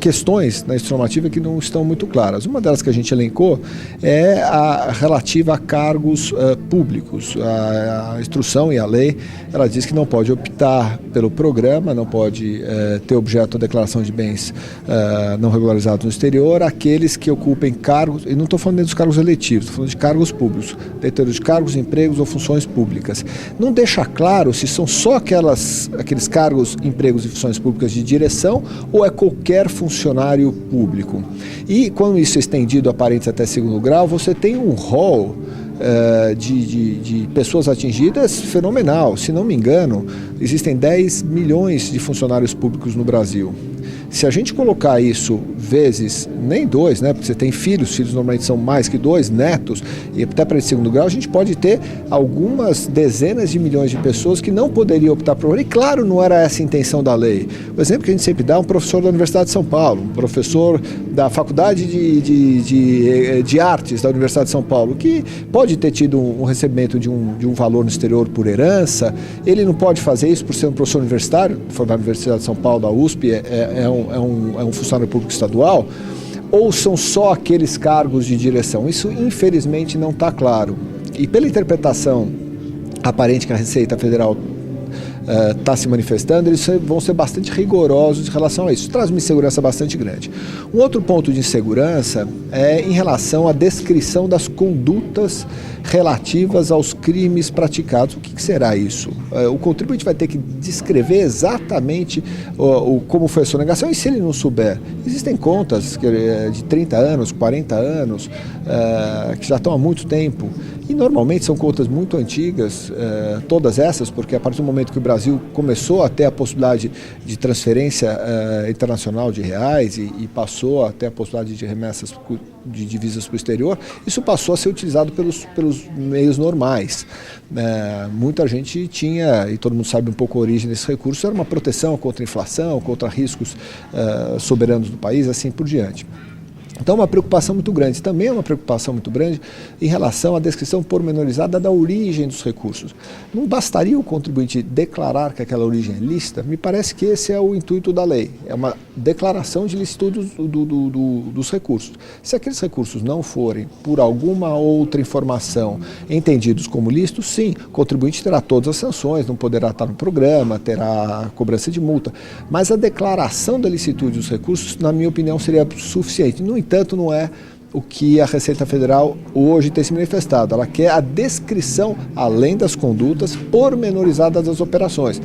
questões na instrução normativa que não estão muito claras. Uma delas que a gente elencou é a relativa a cargos públicos. A instrução e a lei, ela diz que não pode optar pelo programa, não pode ter objeto a declaração de bens não regularizados no exterior, aqueles que ocupem cargos, e não estou falando nem dos cargos eletivos, estou falando de cargos públicos, detentor de cargos, empregos ou funções públicas. Não deixa claro se são só aqueles cargos, empregos e funções públicas de direção ou é qualquer funcionário público. E quando isso é estendido a parentes até segundo grau, você tem um rol de pessoas atingidas fenomenal. Se não me engano, existem 10 milhões de funcionários públicos no Brasil. Se a gente colocar isso vezes, nem 2, né? Porque você tem filhos normalmente são mais que 2, netos, e até para esse segundo grau, a gente pode ter algumas dezenas de milhões de pessoas que não poderiam optar por. E claro, não era essa a intenção da lei. O exemplo que a gente sempre dá é um professor da Universidade de São Paulo, um professor da Faculdade de Artes da Universidade de São Paulo, que pode ter tido um recebimento de um valor no exterior por herança. Ele não pode fazer isso por ser um professor universitário, formado na Universidade de São Paulo, da USP, é um funcionário público estadual, ou são só aqueles cargos de direção? Isso, infelizmente, não está claro. E pela interpretação aparente que a Receita Federal está se manifestando, eles vão ser bastante rigorosos em relação a isso. Isso traz uma insegurança bastante grande. Um outro ponto de insegurança é em relação à descrição das condutas relativas aos crimes praticados. O que será isso? O contribuinte vai ter que descrever exatamente como foi a sonegação, e se ele não souber, existem contas de 30 anos, 40 anos, que já estão há muito tempo, e normalmente são contas muito antigas, todas essas, porque a partir do momento que o Brasil começou a ter a possibilidade de transferência internacional de reais e passou a ter a possibilidade de remessas de divisas para o exterior, isso passou a ser utilizado pelos meios normais. Muita gente tinha, e todo mundo sabe um pouco a origem desse recurso, era uma proteção contra a inflação, contra riscos soberanos do país, assim por diante. Então, uma preocupação muito grande. Também é uma preocupação muito grande em relação à descrição pormenorizada da origem dos recursos. Não bastaria o contribuinte declarar que aquela origem é lícita? Me parece que esse é o intuito da lei. É uma declaração de licitude dos recursos. Se aqueles recursos não forem, por alguma outra informação, entendidos como lícitos, sim, o contribuinte terá todas as sanções, não poderá estar no programa, terá cobrança de multa. Mas a declaração da licitude dos recursos, na minha opinião, seria suficiente. No entanto, não é o que a Receita Federal hoje tem se manifestado. Ela quer a descrição, além das condutas, pormenorizadas das operações.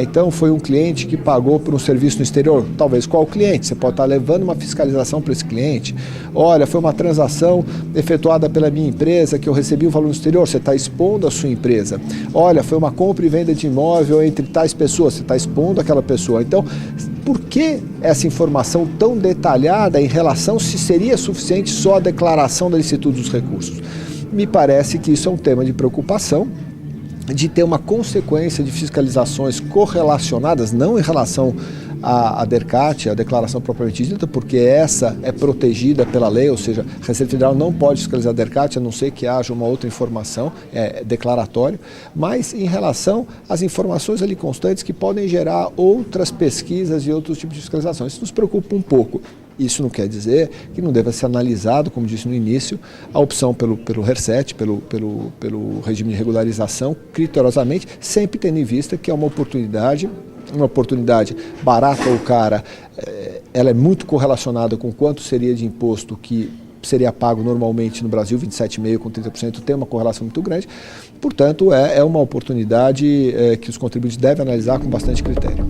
Então foi um cliente que pagou por um serviço no exterior. Talvez qual cliente? Você pode estar levando uma fiscalização para esse cliente. Olha, foi uma transação efetuada pela minha empresa que eu recebi o valor no exterior. Você está expondo a sua empresa. Olha, foi uma compra e venda de imóvel entre tais pessoas. Você está expondo aquela pessoa. Então, por que essa informação tão detalhada em relação se seria suficiente só a declaração da licitude dos recursos? Me parece que isso é um tema de preocupação, de ter uma consequência de fiscalizações correlacionadas, não em relação à DERCAT, a declaração propriamente dita, porque essa é protegida pela lei, ou seja, a Receita Federal não pode fiscalizar a DERCAT, a não ser que haja uma outra informação, declaratório, mas em relação às informações ali constantes que podem gerar outras pesquisas e outros tipos de fiscalização. Isso nos preocupa um pouco. Isso não quer dizer que não deva ser analisado, como disse no início, a opção pelo RER7, pelo regime de regularização, criteriosamente, sempre tendo em vista que é uma oportunidade barata ao cara, ela é muito correlacionada com quanto seria de imposto que seria pago normalmente no Brasil, 27,5% com 30%, tem uma correlação muito grande. Portanto, é uma oportunidade que os contribuintes devem analisar com bastante critério.